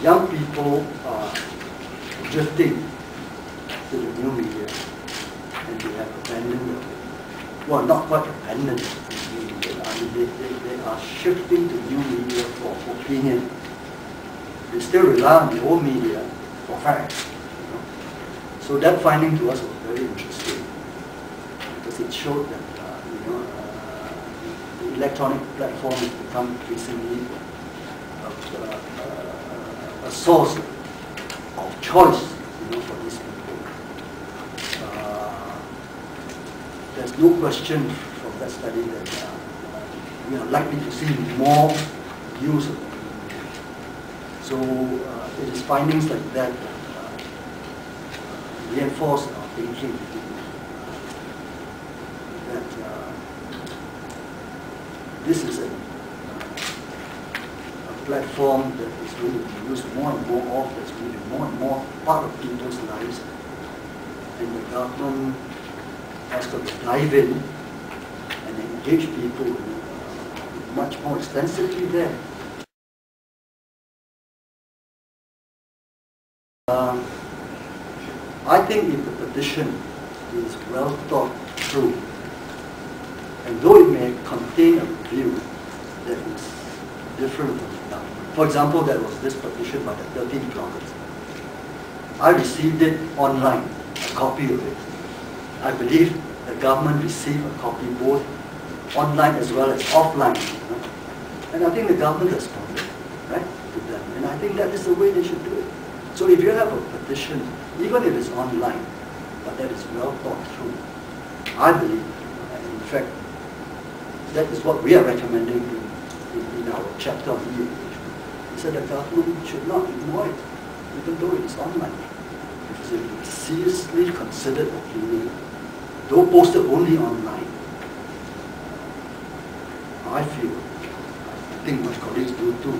young people are drifting to the new media, and they have abandoned, well, not quite abandoned the new media. I mean, they are shifting to new media for opinion. They still rely on the old media for facts. So that finding to us was very interesting, because it showed that the electronic platform has become increasingly a source of choice, for these people. There's no question from that study that we are likely to see more use of it. So it is findings like that reinforce our thinking that this is a platform that is going to be used more and more of, that's going to be more and more part of people's lives, and the government has got to dive in and engage people much more extensively there. I think if the petition is well thought through, and though it may contain a view that is different from the government. For example, there was this petition by the 13 bloggers. I received it online, a copy of it. I believe the government received a copy both online as well as offline. And I think the government responded, right, to them. And I think that is the way they should do it. So if you have a petition, even if it's online, but that is well thought through, I believe, and in fact, that is what we are recommending in our chapter on e-engagement. We said the government should not ignore it, even though it is online. Because if it's seriously considered opinion, though posted only online, I feel, I think my colleagues do too,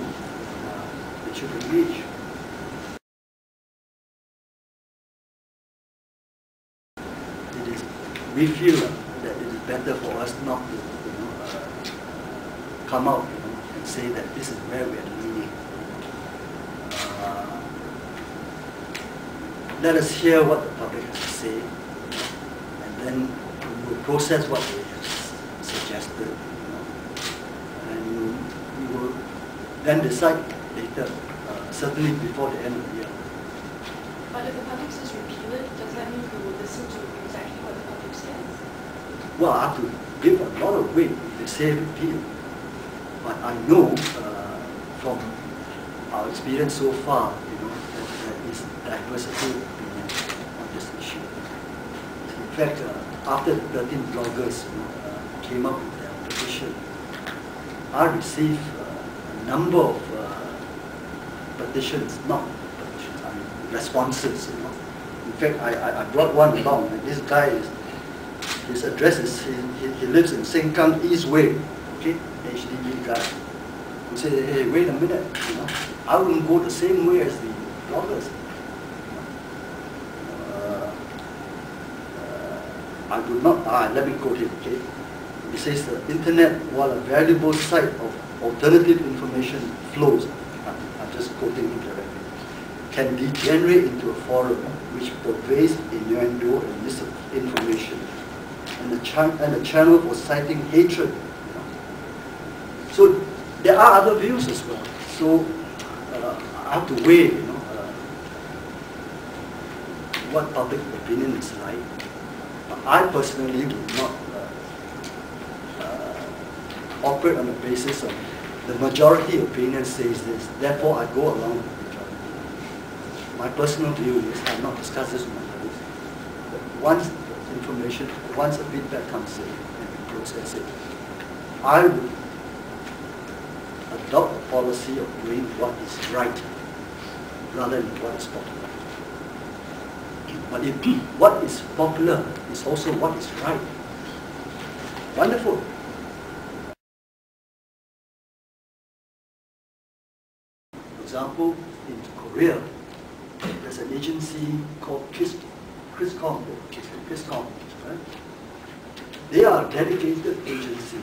it should engage. We feel that it is better for us not to, come out, and say that this is where we are leaning. Let us hear what the public has to say, and then we will process what they have suggested, and we will then decide later, certainly before the end of the year. But if the public says repeal it, does that mean we will listen to exactly what the public says? Well, I have to give a lot of weight if they say repeal. But I know from our experience so far, that there is diversity of opinion on this issue. In fact, after the 13 bloggers came up with their petition, I received a number of petitions, not petitions, I mean responses. In fact, I brought one along, and this guy is, his address is, he lives in Sengkang East Way, okay, HDB guy. He said, hey, wait a minute, I wouldn't go the same way as the bloggers. I would not, let me quote him, okay. He says, the internet, while a valuable site of alternative information flows, I'm just quoting him directly, can degenerate into a forum which purveys innuendo and misinformation, and a channel for citing hatred. So there are other views as well. So I have to weigh, what public opinion is like. I personally would not operate on the basis of the majority opinion says this, therefore I go along with the majority. My personal view is, I've not discussed this with my colleagues, but once the information, once the feedback comes in and we process it, I would adopt a policy of doing what is right rather than what is popular. But if what is popular is also what is right, wonderful. For example, in Korea, there's an agency called KISCOM, right? They are a dedicated agency,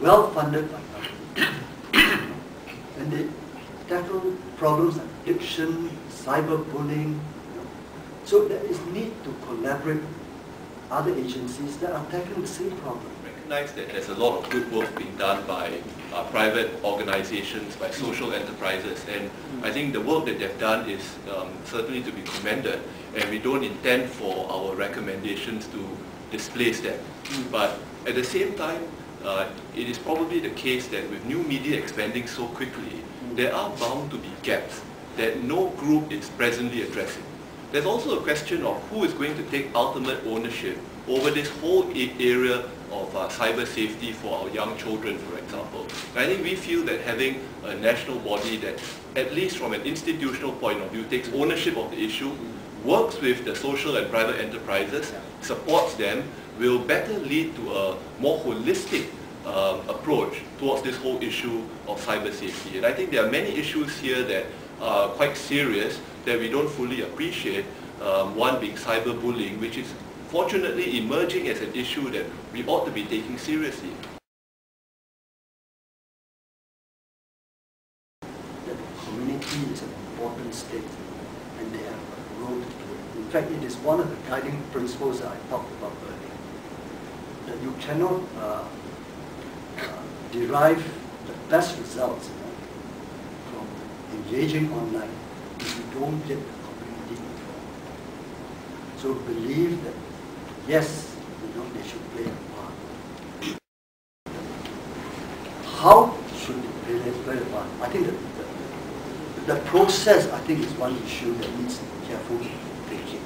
well funded by government, and tackle problems like addiction, cyberbullying. So there is need to collaborate with other agencies that are tackling the same problem. Recognize that there's a lot of good work being done by private organizations, by social enterprises, and I think the work that they've done is certainly to be commended, and we don't intend for our recommendations to displace them. But at the same time, it is probably the case that with new media expanding so quickly, there are bound to be gaps that no group is presently addressing. There's also a question of who is going to take ultimate ownership over this whole area of cyber safety for our young children, for example. And I think we feel that having a national body that, at least from an institutional point of view, takes ownership of the issue, works with the social and private enterprises, supports them, will better lead to a more holistic approach towards this whole issue of cyber safety. And I think there are many issues here that are quite serious that we don't fully appreciate, one being cyberbullying, which is fortunately emerging as an issue that we ought to be taking seriously. The community is an important stake and they have a role to play. In fact, it is one of the guiding principles that I talked about earlier, that you cannot derive the best results from engaging online if you don't get the community involved. So believe that, yes, they should play a part. How should they play a part? I think the process, I think, is one issue that needs careful thinking.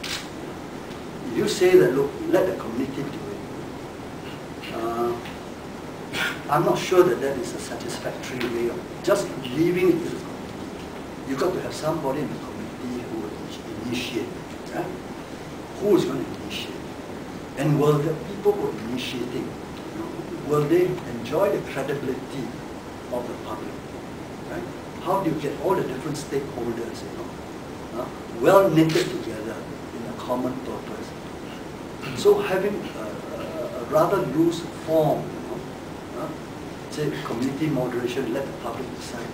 If you say that, look, let the community do it, I'm not sure that that is a satisfactory way of just leaving it to the community. You've got to have somebody in the community who will initiate, right? Who is going to initiate? And will the people who are initiating, will they enjoy the credibility of the public? Right? How do you get all the different stakeholders, well knitted together in a common purpose? So having a rather loose form, say community moderation, let the public decide.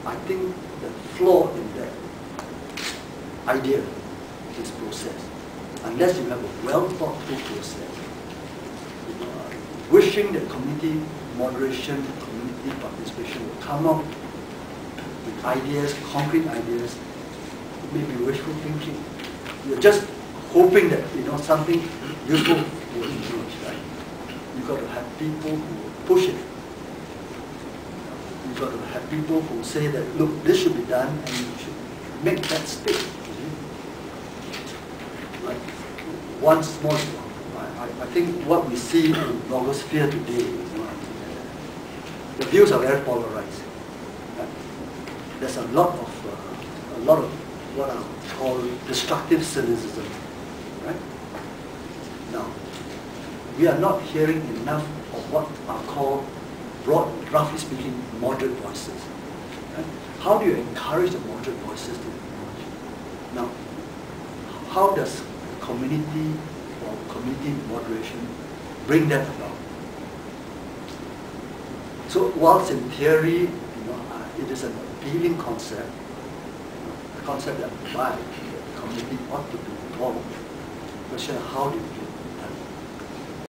I think the flaw in that idea is process. Unless you have a well thought through process, wishing that community moderation, community participation will come up with ideas, concrete ideas, may be wishful thinking. You're just hoping that something useful will emerge, right? You've got to have people who will push it. You've got to have people who say that, look, this should be done and you should make that stick. Like one small example. I think what we see in the blogosphere today is the views are very polarized. Right? There's a lot of what I would call destructive cynicism. Right? Now, we are not hearing enough of what are called, roughly speaking, moderate voices. Right? How do you encourage the moderate voices to emerge? Now, how does community or community moderation bring that about? So whilst in theory, it is an appealing concept, the concept that the community ought to be involved. The question: how do you